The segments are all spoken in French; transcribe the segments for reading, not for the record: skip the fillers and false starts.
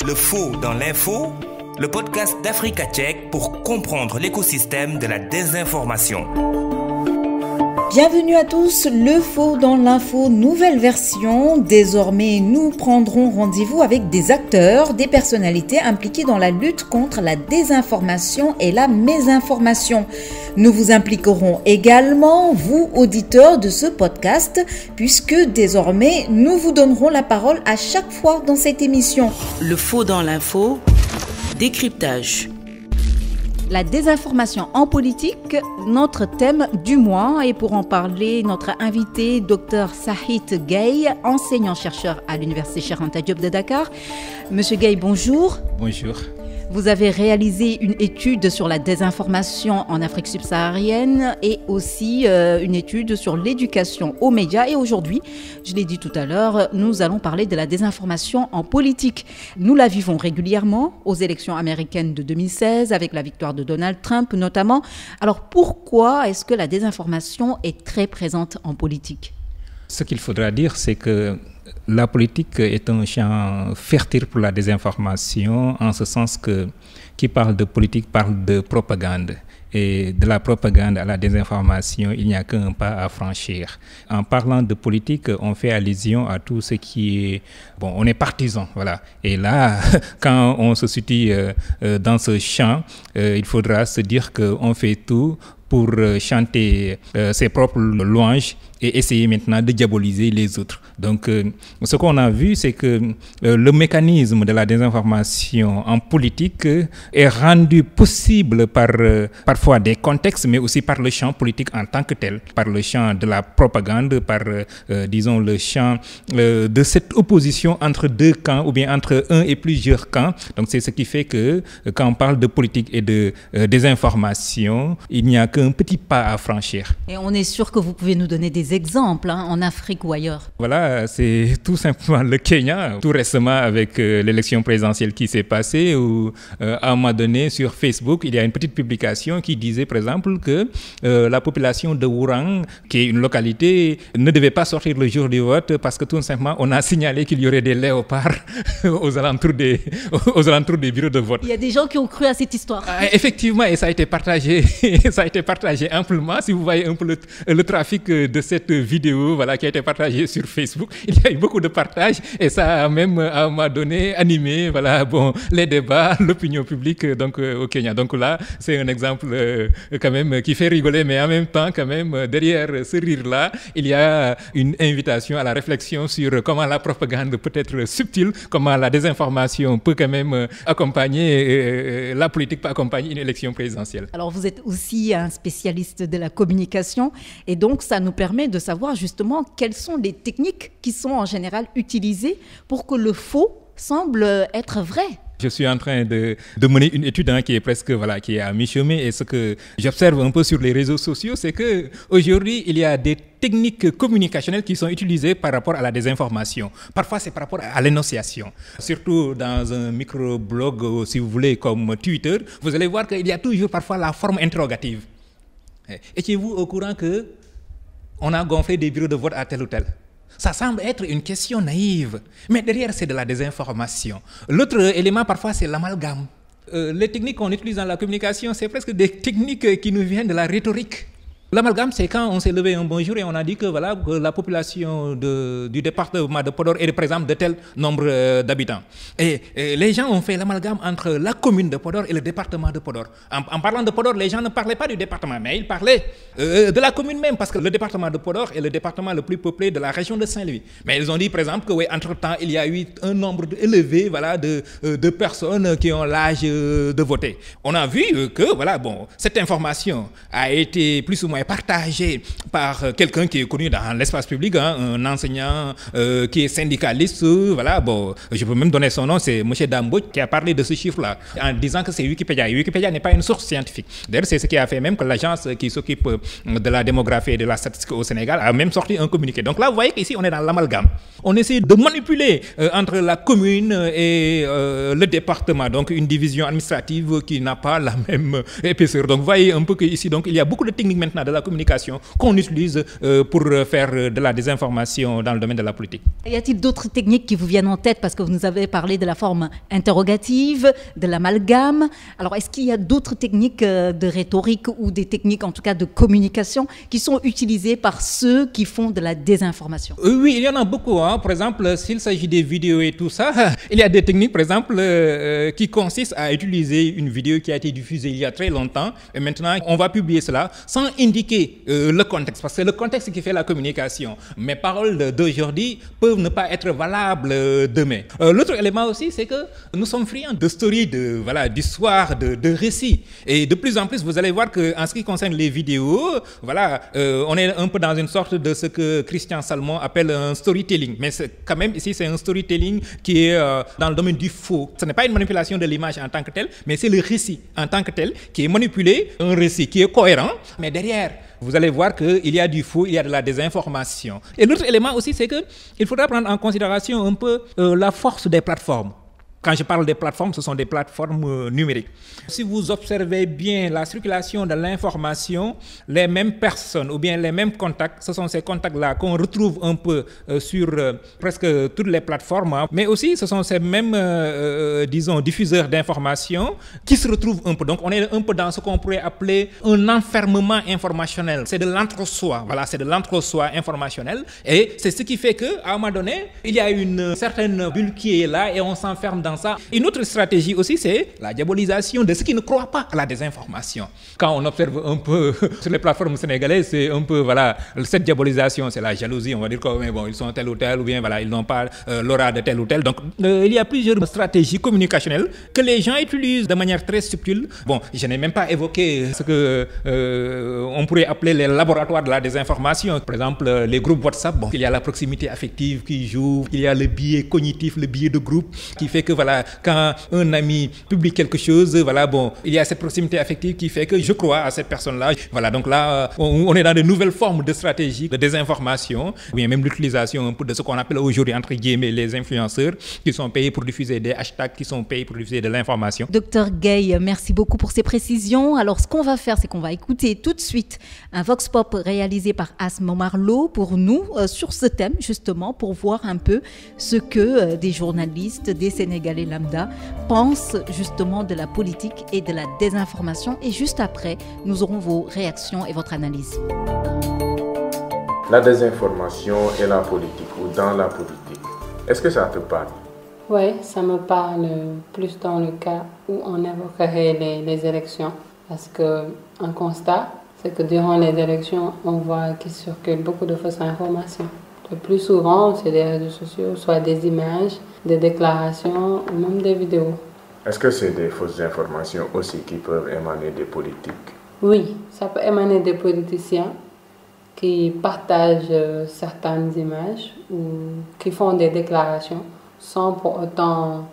Le faux dans l'info, le podcast d'Africa Tchèque pour comprendre l'écosystème de la désinformation. Bienvenue à tous, le faux dans l'info, nouvelle version. Désormais, nous prendrons rendez-vous avec des acteurs, des personnalités impliquées dans la lutte contre la désinformation et la mésinformation. Nous vous impliquerons également, vous, auditeurs de ce podcast, puisque désormais, nous vous donnerons la parole à chaque fois dans cette émission. Le faux dans l'info, décryptage. La désinformation en politique, notre thème du mois. Et pour en parler, notre invité, Dr Sahith Gaye, enseignant-chercheur à l'Université Cheikh Anta Diop de Dakar. Monsieur Gaye, bonjour. Bonjour. Vous avez réalisé une étude sur la désinformation en Afrique subsaharienne et aussi une étude sur l'éducation aux médias. Et aujourd'hui, je l'ai dit tout à l'heure, nous allons parler de la désinformation en politique. Nous la vivons régulièrement aux élections américaines de 2016 avec la victoire de Donald Trump notamment. Alors pourquoi est-ce que la désinformation est très présente en politique ? Ce qu'il faudra dire, c'est que la politique est un champ fertile pour la désinformation, en ce sens que qui parle de politique parle de propagande. Et de la propagande à la désinformation, il n'y a qu'un pas à franchir. En parlant de politique, on fait allusion à tout ce qui est... Bon, on est partisan, voilà. Et là, quand on se situe dans ce champ, il faudra se dire qu'on fait tout pour chanter ses propres louanges et essayer maintenant de diaboliser les autres. Donc, ce qu'on a vu, c'est que le mécanisme de la désinformation en politique est rendu possible par parfois des contextes, mais aussi par le champ politique en tant que tel, par le champ de la propagande, par, disons, le champ de cette opposition entre deux camps ou bien entre un et plusieurs camps. Donc, c'est ce qui fait que quand on parle de politique et de désinformation, il n'y a qu'un petit pas à franchir. Et on est sûr que vous pouvez nous donner des exemples en Afrique ou ailleurs. Voilà, c'est tout simplement le Kenya, tout récemment avec l'élection présidentielle qui s'est passée, où à un moment donné sur Facebook, il y a une petite publication qui disait par exemple que la population de Wurang, qui est une localité, ne devait pas sortir le jour du vote parce que tout simplement on a signalé qu'il y aurait des léopards aux alentours des bureaux de vote. Il y a des gens qui ont cru à cette histoire. Effectivement, et ça a été partagé, amplement. Si vous voyez un peu le trafic de cette vidéo, voilà, qui a été partagée sur Facebook, il y a eu beaucoup de partages et ça a même à un moment donné animé, voilà, bon, les débats, l'opinion publique donc au Kenya. Donc là, c'est un exemple quand même qui fait rigoler, mais en même temps quand même derrière ce rire-là, il y a une invitation à la réflexion sur comment la propagande peut être subtile, comment la désinformation peut quand même accompagner, la politique peut accompagner une élection présidentielle. Alors vous êtes aussi un spécialiste de la communication et donc ça nous permet de savoir justement quelles sont les techniques qui sont en général utilisées pour que le faux semble être vrai. Je suis en train de mener une étude qui est presque qui est à mi-chemin, et ce que j'observe un peu sur les réseaux sociaux, c'est que aujourd'hui il y a des techniques communicationnelles qui sont utilisées par rapport à la désinformation. Parfois c'est par rapport à l'énonciation. Surtout dans un microblog, si vous voulez, comme Twitter, vous allez voir qu'il y a toujours parfois la forme interrogative. Étiez-vous au courant que on a gonflé des bureaux de vote à tel ou tel? Ça semble être une question naïve, mais derrière c'est de la désinformation. L'autre élément parfois c'est l'amalgame. Les techniques qu'on utilise dans la communication, c'est presque des techniques qui nous viennent de la rhétorique. L'amalgame, c'est quand on s'est levé un bon jour et on a dit que voilà, que la population du département de Podor est par exemple de tel nombre d'habitants. Et les gens ont fait l'amalgame entre la commune de Podor et le département de Podor. En parlant de Podor, les gens ne parlaient pas du département, mais ils parlaient de la commune même, parce que le département de Podor est le département le plus peuplé de la région de Saint-Louis. Mais ils ont dit par exemple que oui, entre-temps, il y a eu un nombre élevé de personnes qui ont l'âge de voter. On a vu que cette information a été plus ou moins partagé par quelqu'un qui est connu dans l'espace public, un enseignant qui est syndicaliste, je peux même donner son nom, c'est M. Dambo qui a parlé de ce chiffre-là en disant que c'est Wikipédia. Et Wikipédia n'est pas une source scientifique. D'ailleurs, c'est ce qui a fait même que l'agence qui s'occupe de la démographie et de la statistique au Sénégal a même sorti un communiqué. Donc là, vous voyez qu'ici, on est dans l'amalgame. On essaie de manipuler entre la commune et le département, donc une division administrative qui n'a pas la même épaisseur. Donc vous voyez un peu qu'ici, il y a beaucoup de techniques maintenant de la communication qu'on utilise pour faire de la désinformation dans le domaine de la politique. Y a-t-il d'autres techniques qui vous viennent en tête? Parce que vous nous avez parlé de la forme interrogative, de l'amalgame. Alors, est-ce qu'il y a d'autres techniques de rhétorique ou des techniques, en tout cas, de communication qui sont utilisées par ceux qui font de la désinformation? Oui, il y en a beaucoup. Par exemple, s'il s'agit des vidéos et tout ça, il y a des techniques, par exemple, qui consistent à utiliser une vidéo qui a été diffusée il y a très longtemps et maintenant, on va publier cela sans indiquer le contexte, parce que c'est le contexte qui fait la communication. Mes paroles d'aujourd'hui peuvent ne pas être valables demain. L'autre élément aussi, c'est que nous sommes friands de stories, d'histoires, de récits. Et de plus en plus, vous allez voir qu'en ce qui concerne les vidéos, on est un peu dans une sorte de ce que Christian Salmon appelle un storytelling. Mais quand même, ici, c'est un storytelling qui est dans le domaine du faux. Ce n'est pas une manipulation de l'image en tant que telle, mais c'est le récit en tant que tel qui est manipulé, un récit qui est cohérent, mais derrière, vous allez voir qu'il y a du faux, il y a de la désinformation. Et l'autre élément aussi, c'est qu'il faudra prendre en considération un peu la force des plateformes. Quand je parle des plateformes, ce sont des plateformes numériques. Si vous observez bien la circulation de l'information, les mêmes personnes ou bien les mêmes contacts, ce sont ces contacts-là qu'on retrouve un peu sur presque toutes les plateformes, mais aussi ce sont ces mêmes, diffuseurs d'informations qui se retrouvent un peu. Donc on est un peu dans ce qu'on pourrait appeler un enfermement informationnel. C'est de l'entre-soi, c'est de l'entre-soi informationnel. Et c'est ce qui fait qu'à un moment donné, il y a une certaine bulle qui est là et on s'enferme dans ça. Une autre stratégie aussi, c'est la diabolisation de ceux qui ne croient pas à la désinformation. Quand on observe un peu sur les plateformes sénégalaises, c'est un peu, cette diabolisation, c'est la jalousie. On va dire qu'ils sont tel ou tel, ou bien ils n'ont pas l'aura de tel ou tel. Donc, il y a plusieurs stratégies communicationnelles que les gens utilisent de manière très subtile. Je n'ai même pas évoqué ce que on pourrait appeler les laboratoires de la désinformation. Par exemple, les groupes WhatsApp, il y a la proximité affective qui joue, il y a le biais cognitif, le biais de groupe qui fait que quand un ami publie quelque chose, il y a cette proximité affective qui fait que je crois à cette personne-là. Donc là, on est dans de nouvelles formes de stratégies de désinformation, ou bien même l'utilisation un peu de ce qu'on appelle aujourd'hui, entre guillemets, les influenceurs, qui sont payés pour diffuser des hashtags, qui sont payés pour diffuser de l'information. Docteur Gueye, merci beaucoup pour ces précisions. Alors, ce qu'on va faire, c'est qu'on va écouter tout de suite un Vox Pop réalisé par Asma Marlowe pour nous, sur ce thème, justement, pour voir un peu ce que des journalistes, des Sénégalais lambda pensent justement de la politique et de la désinformation. Et juste après, nous aurons vos réactions et votre analyse. La désinformation et la politique, ou dans la politique, est-ce que ça te parle? Oui, ça me parle plus dans le cas où on évoquerait les élections. Parce qu'un constat, c'est que durant les élections, on voit qu'il circule beaucoup de fausses informations. Le plus souvent, c'est des réseaux sociaux, soit des images, des déclarations ou même des vidéos. Est-ce que c'est des fausses informations aussi qui peuvent émaner des politiques? Oui, ça peut émaner des politiciens qui partagent certaines images ou qui font des déclarations sans pour autant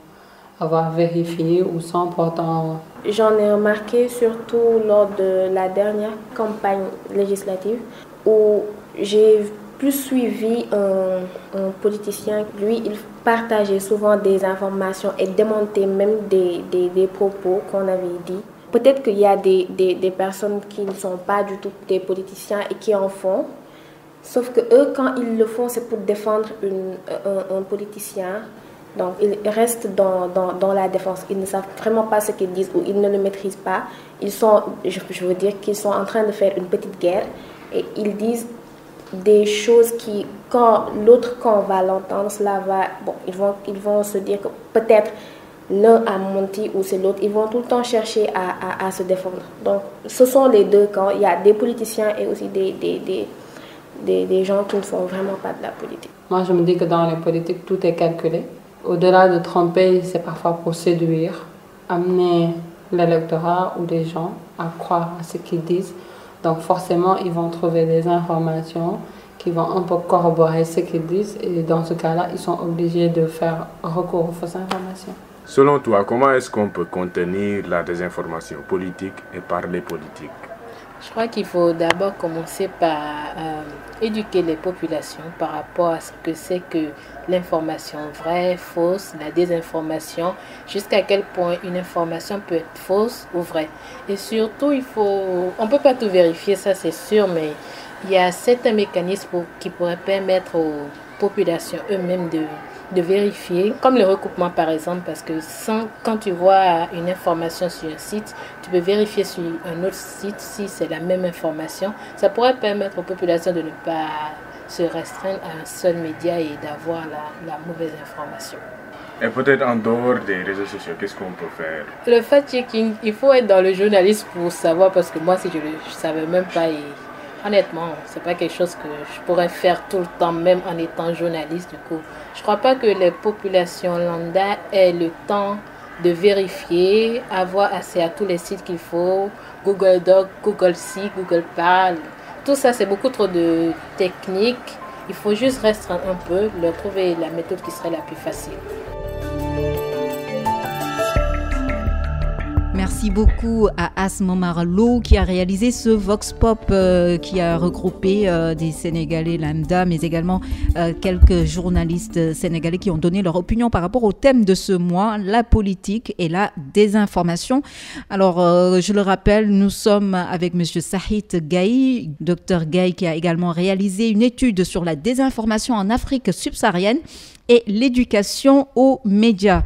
avoir vérifié ou sans pour autant... J'en ai remarqué surtout lors de la dernière campagne législative où j'ai plus suivi un politicien. Lui, il partageait souvent des informations et démontait même des propos qu'on avait dit. Peut-être qu'il y a des personnes qui ne sont pas du tout des politiciens et qui en font. Sauf que eux, quand ils le font, c'est pour défendre un politicien. Donc, ils restent dans la défense. Ils ne savent vraiment pas ce qu'ils disent ou ils ne le maîtrisent pas. Je veux dire qu'ils sont en train de faire une petite guerre et ils disent des choses qui, quand l'autre camp va l'entendre, ils vont se dire que peut-être l'un a menti ou c'est l'autre. Ils vont tout le temps chercher à se défendre. Donc, ce sont les deux camps. Il y a des politiciens et aussi des gens qui ne font vraiment pas de la politique. Moi, je me dis que dans les politiques, tout est calculé. Au-delà de tromper, c'est parfois pour séduire, amener l'électorat ou les gens à croire à ce qu'ils disent. Donc forcément, ils vont trouver des informations qui vont un peu corroborer ce qu'ils disent. Et dans ce cas-là, ils sont obligés de faire recours aux fausses informations. Selon toi, comment est-ce qu'on peut contenir la désinformation politique et parler politique? Je crois qu'il faut d'abord commencer par éduquer les populations par rapport à ce que c'est que l'information vraie, fausse, la désinformation, jusqu'à quel point une information peut être fausse ou vraie. Et surtout, on ne peut pas tout vérifier, ça c'est sûr, mais il y a certains mécanismes qui pourraient permettre aux populations eux-mêmes de vérifier, comme le recoupement par exemple, parce que quand tu vois une information sur un site, tu peux vérifier sur un autre site si c'est la même information. Ça pourrait permettre aux populations de ne pas se restreindre à un seul média et d'avoir la mauvaise information. Et peut-être en dehors des réseaux sociaux, qu'est-ce qu'on peut faire? Le fact-checking, il faut être dans le journalisme pour savoir, parce que moi, si je ne savais même pas, et honnêtement, c'est pas quelque chose que je pourrais faire tout le temps, même en étant journaliste. Du coup, je crois pas que les populations lambda aient le temps de vérifier, avoir accès à tous les sites qu'il faut, Google Doc, Google ci, Google Parle. Tout ça, c'est beaucoup trop de technique. Il faut juste restreindre un peu, leur trouver la méthode qui serait la plus facile. Merci beaucoup à Asma Marlo qui a réalisé ce Vox Pop qui a regroupé des Sénégalais lambda, mais également quelques journalistes sénégalais qui ont donné leur opinion par rapport au thème de ce mois, la politique et la désinformation. Alors, je le rappelle, nous sommes avec M. Sahid Gaye, Dr Gaye, qui a également réalisé une étude sur la désinformation en Afrique subsaharienne et l'éducation aux médias.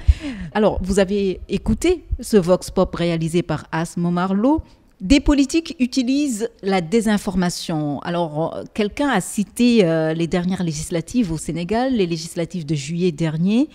Alors, vous avez écouté ce Vox Pop réalisé par Asma Marlo. Des politiques utilisent la désinformation. Alors, quelqu'un a cité les dernières législatives au Sénégal, les législatives de juillet dernier.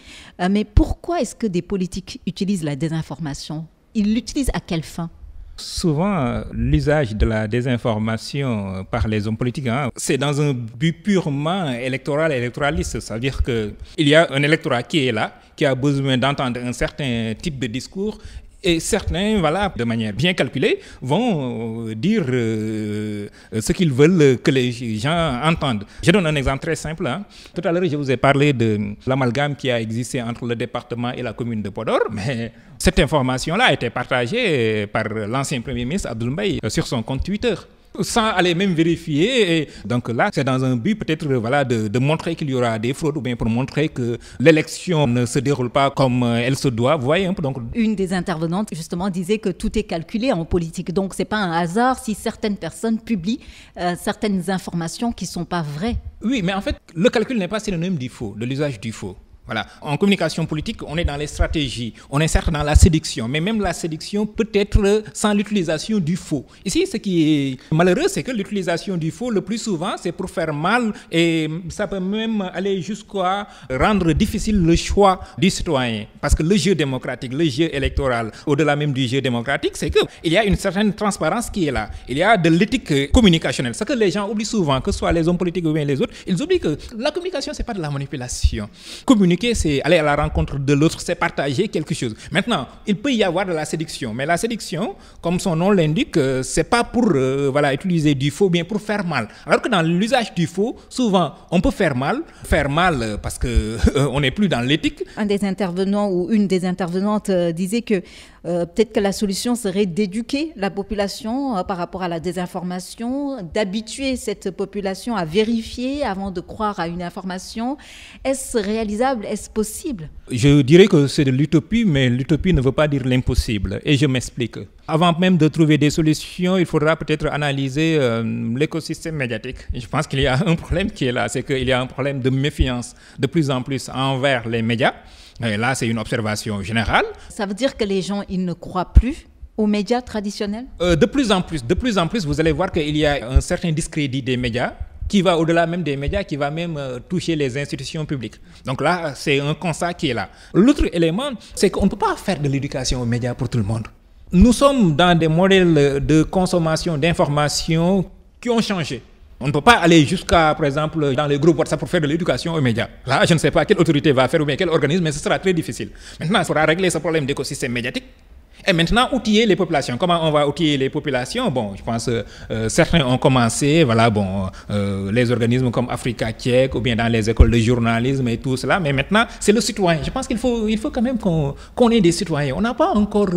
Mais pourquoi est-ce que des politiques utilisent la désinformation? Ils l'utilisent à quelle fin? Souvent, l'usage de la désinformation par les hommes politiques, c'est dans un but purement électoral et électoraliste. Ça veut dire qu'il y a un électorat qui est là, qui a besoin d'entendre un certain type de discours. Et certains, voilà, de manière bien calculée, vont dire ce qu'ils veulent que les gens entendent. Je donne un exemple très simple. Tout à l'heure, je vous ai parlé de l'amalgame qui a existé entre le département et la commune de Podor, mais cette information-là a été partagée par l'ancien Premier ministre Abdoul Mbaye sur son compte Twitter, sans aller même vérifier. Et donc là, c'est dans un but peut-être de montrer qu'il y aura des fraudes ou bien pour montrer que l'élection ne se déroule pas comme elle se doit. Vous voyez un peu, donc... Une des intervenantes, justement, disait que tout est calculé en politique. Donc, ce n'est pas un hasard si certaines personnes publient certaines informations qui ne sont pas vraies. Oui, mais en fait, le calcul n'est pas synonyme du faux, de l'usage du faux. Voilà. En communication politique, on est dans les stratégies, on est certes dans la séduction, mais même la séduction peut être sans l'utilisation du faux. Ici, ce qui est malheureux, c'est que l'utilisation du faux, le plus souvent, c'est pour faire mal et ça peut même aller jusqu'à rendre difficile le choix du citoyen. Parce que le jeu démocratique, le jeu électoral, au-delà même du jeu démocratique, c'est qu'il y a une certaine transparence qui est là. Il y a de l'éthique communicationnelle. Ce que les gens oublient souvent, que ce soit les hommes politiques ou bien les autres, ils oublient que la communication, ce n'est pas de la manipulation. Communiquer, c'est aller à la rencontre de l'autre, c'est partager quelque chose. Maintenant, il peut y avoir de la séduction, mais la séduction, comme son nom l'indique, c'est pas pour utiliser du faux, bien pour faire mal. Alors que dans l'usage du faux, souvent, on peut faire mal parce que on n'est plus dans l'éthique. Un des intervenants ou une des intervenantes disait que peut-être que la solution serait d'éduquer la population par rapport à la désinformation, d'habituer cette population à vérifier avant de croire à une information. Est-ce réalisable? Est-ce possible? Je dirais que c'est de l'utopie, mais l'utopie ne veut pas dire l'impossible. Et je m'explique. Avant même de trouver des solutions, il faudra peut-être analyser l'écosystème médiatique. Et je pense qu'il y a un problème qui est là, c'est qu'il y a un problème de méfiance de plus en plus envers les médias. Et là, c'est une observation générale. Ça veut dire que les gens, ils ne croient plus aux médias traditionnels? De plus en plus, vous allez voir qu'il y a un certain discrédit des médias qui va au-delà même des médias, qui va même toucher les institutions publiques. Donc là, c'est un constat qui est là. L'autre élément, c'est qu'on ne peut pas faire de l'éducation aux médias pour tout le monde. Nous sommes dans des modèles de consommation d'informations qui ont changé. On ne peut pas aller jusqu'à, par exemple, dans les groupes WhatsApp pour faire de l'éducation aux médias. Là, je ne sais pas quelle autorité va faire ou bien quel organisme, mais ce sera très difficile. Maintenant, il faudra régler ce problème d'écosystème médiatique. Et maintenant, outiller les populations. Comment on va outiller les populations? Bon, je pense certains ont commencé, voilà, bon, les organismes comme Africa Check ou bien dans les écoles de journalisme et tout cela. Mais maintenant, c'est le citoyen. Je pense qu'il faut quand même qu'on ait des citoyens. On n'a pas encore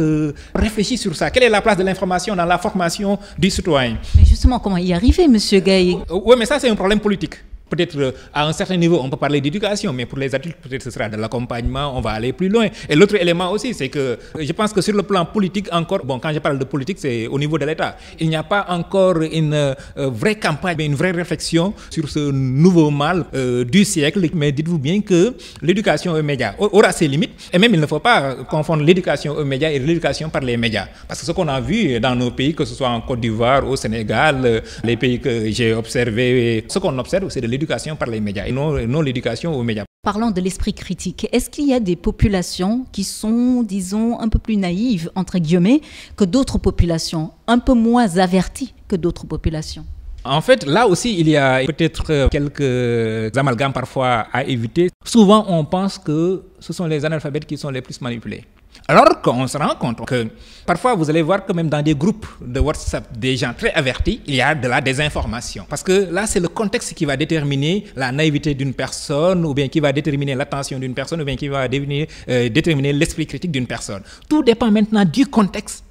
réfléchi sur ça. Quelle est la place de l'information dans la formation du citoyen? Mais justement, comment y arriver, Monsieur Gaye? Oui, mais ça, c'est un problème politique. Peut-être à un certain niveau, on peut parler d'éducation, mais pour les adultes, peut-être ce sera de l'accompagnement, on va aller plus loin. Et l'autre élément aussi, c'est que je pense que sur le plan politique encore, bon, quand je parle de politique, c'est au niveau de l'État. Il n'y a pas encore une vraie campagne, une vraie réflexion sur ce nouveau mal du siècle. Mais dites-vous bien que l'éducation aux médias aura ses limites. Et même, il ne faut pas confondre l'éducation aux médias et l'éducation par les médias. Parce que ce qu'on a vu dans nos pays, que ce soit en Côte d'Ivoire, au Sénégal, les pays que j'ai observés, ce qu'on observe, c'est de l'éducation par les médias et non l'éducation aux médias. Parlant de l'esprit critique, est-ce qu'il y a des populations qui sont, disons, un peu plus naïves, entre guillemets, que d'autres populations, un peu moins averties que d'autres populations? En fait, là aussi, il y a peut-être quelques amalgames parfois à éviter. Souvent, on pense que ce sont les analphabètes qui sont les plus manipulés. Alors qu'on se rend compte que parfois, vous allez voir que même dans des groupes de WhatsApp, des gens très avertis, il y a de la désinformation. Parce que là, c'est le contexte qui va déterminer la naïveté d'une personne, ou bien qui va déterminer l'attention d'une personne, ou bien qui va déterminer l'esprit critique d'une personne. Tout dépend maintenant du contexte.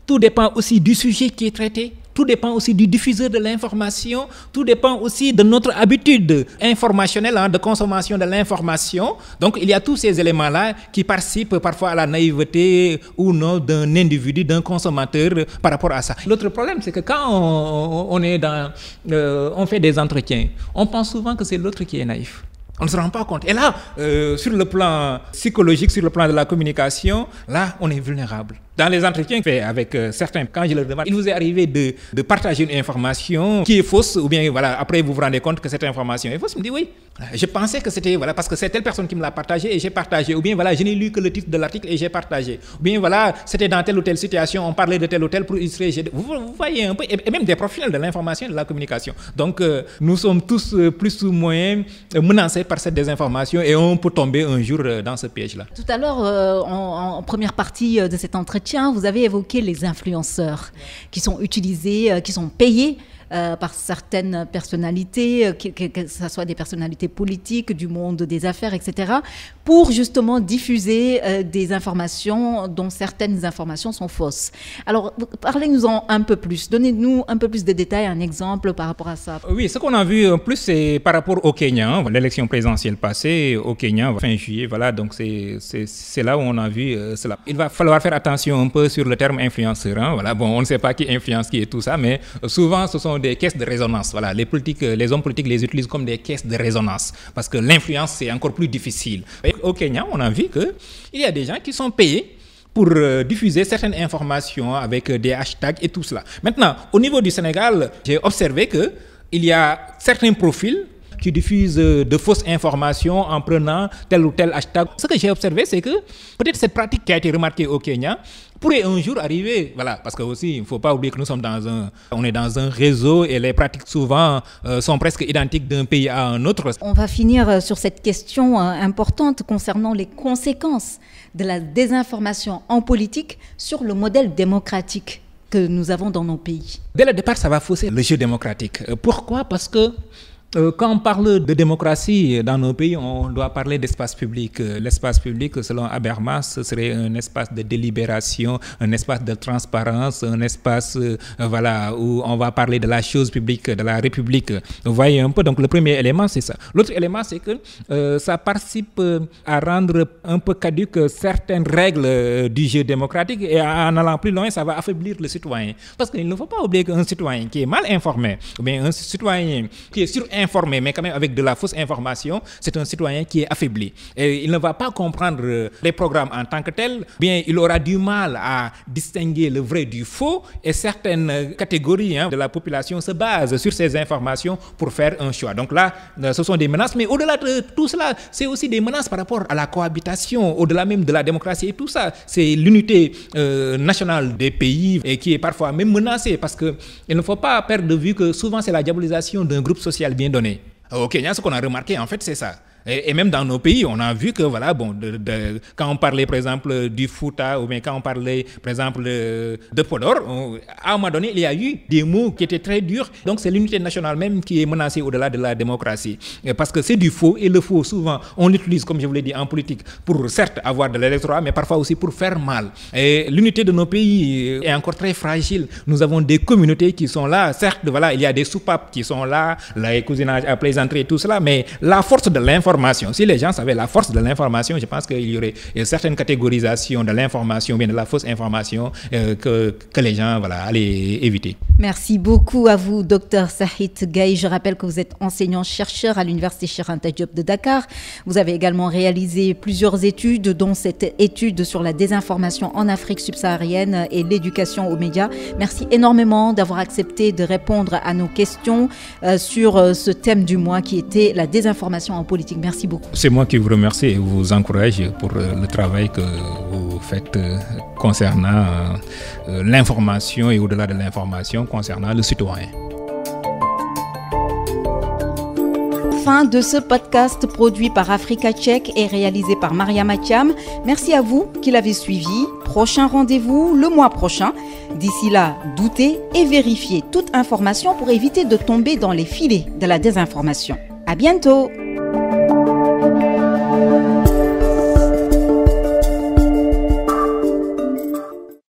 Tout dépend aussi du sujet qui est traité. Tout dépend aussi du diffuseur de l'information. Tout dépend aussi de notre habitude informationnelle, de consommation de l'information. Donc, il y a tous ces éléments-là qui participent parfois à la naïveté ou non d'un individu, d'un consommateur par rapport à ça. L'autre problème, c'est que quand on fait des entretiens, on pense souvent que c'est l'autre qui est naïf. On ne se rend pas compte. Et là, sur le plan psychologique, sur le plan de la communication, là, on est vulnérable. Dans les entretiens faits avec certains, quand je leur demande, il vous est arrivé de partager une information qui est fausse, ou bien voilà, après vous vous rendez compte que cette information est fausse, je me dis oui. Je pensais que c'était, voilà, parce que c'est telle personne qui me l'a partagé et j'ai partagé. Ou bien voilà, je n'ai lu que le titre de l'article et j'ai partagé. Ou bien voilà, c'était dans telle ou telle situation, on parlait de tel ou tel pour illustrer. Vous voyez un peu, et même des profils de l'information et de la communication. Donc nous sommes tous plus ou moins menacés par cette désinformation et on peut tomber un jour dans ce piège-là. Tout à l'heure, en première partie de cet entretien, vous avez évoqué les influenceurs qui sont utilisés, qui sont payés par certaines personnalités, que ce soit des personnalités politiques, du monde des affaires, etc., pour justement diffuser des informations dont certaines informations sont fausses. Alors, parlez-nous-en un peu plus. Donnez-nous un peu plus de détails, un exemple par rapport à ça. Oui, ce qu'on a vu en plus, c'est par rapport au Kenya, l'élection présidentielle passée au Kenya, fin juillet, voilà, donc c'est là où on a vu cela. Il va falloir faire attention un peu sur le terme influenceur. Hein, voilà. Bon, on ne sait pas qui influence qui et tout ça, mais souvent, ce sont des caisses de résonance. Voilà. Les hommes politiques les utilisent comme des caisses de résonance parce que l'influence, c'est encore plus difficile. Et au Kenya, on a vu qu'il y a des gens qui sont payés pour diffuser certaines informations avec des hashtags et tout cela. Maintenant, au niveau du Sénégal, j'ai observé qu'il y a certains profils qui diffusent de fausses informations en prenant tel ou tel hashtag. Ce que j'ai observé, c'est que peut-être cette pratique qui a été remarquée au Kenya pourrait un jour arriver, voilà, parce que aussi, il ne faut pas oublier que nous sommes on est dans un réseau et les pratiques souvent sont presque identiques d'un pays à un autre. On va finir sur cette question importante concernant les conséquences de la désinformation en politique sur le modèle démocratique que nous avons dans nos pays. Dès le départ, ça va fausser le jeu démocratique. Pourquoi ? Parce que quand on parle de démocratie dans nos pays, on doit parler d'espace public. L'espace public, selon Habermas, ce serait un espace de délibération, un espace de transparence, un espace voilà, où on va parler de la chose publique, de la République. Vous voyez un peu, donc le premier élément, c'est ça. L'autre élément, c'est que ça participe à rendre un peu caduques certaines règles du jeu démocratique et en allant plus loin, ça va affaiblir le citoyen. Parce qu'il ne faut pas oublier qu'un citoyen qui est mal informé, ou bien un citoyen qui est surinformé, mais quand même avec de la fausse information, c'est un citoyen qui est affaibli. Et il ne va pas comprendre les programmes en tant que tels, bien il aura du mal à distinguer le vrai du faux et certaines catégories de la population se basent sur ces informations pour faire un choix. Donc là, ce sont des menaces, mais au-delà de tout cela, c'est aussi des menaces par rapport à la cohabitation, au-delà même de la démocratie et tout ça. C'est l'unité nationale des pays et qui est parfois même menacée parce qu'il ne faut pas perdre de vue que souvent c'est la diabolisation d'un groupe social bien donné. Au Kenya, ce qu'on a remarqué, en fait, c'est ça. Et même dans nos pays, on a vu que voilà, bon, quand on parlait par exemple du Fouta ou bien quand on parlait par exemple de Podor, à un moment donné, il y a eu des mots qui étaient très durs. Donc c'est l'unité nationale même qui est menacée au-delà de la démocratie. Parce que c'est du faux, et le faux souvent on l'utilise, comme je vous l'ai dit, en politique pour certes avoir de l'électorat, mais parfois aussi pour faire mal. Et l'unité de nos pays est encore très fragile. Nous avons des communautés qui sont là. Certes, voilà, il y a des soupapes qui sont là, les cousinages à plaisanterie et tout cela, mais la force de l'information, si les gens savaient la force de l'information, je pense qu'il y aurait une certaine catégorisation de l'information, bien de la fausse information que les gens allaient éviter. Merci beaucoup à vous, Dr Sahith Gaye. Je rappelle que vous êtes enseignant-chercheur à l'Université Cheikh Anta Diop de Dakar. Vous avez également réalisé plusieurs études, dont cette étude sur la désinformation en Afrique subsaharienne et l'éducation aux médias. Merci énormément d'avoir accepté de répondre à nos questions sur ce thème du mois qui était la désinformation en politique. Merci beaucoup. C'est moi qui vous remercie et vous encourage pour le travail que vous faites concernant l'information et au-delà de l'information concernant le citoyen. Fin de ce podcast produit par Africa Check et réalisé par Maria Mathiam. Merci à vous qui l'avez suivi. Prochain rendez-vous le mois prochain. D'ici là, doutez et vérifiez toute information pour éviter de tomber dans les filets de la désinformation. À bientôt!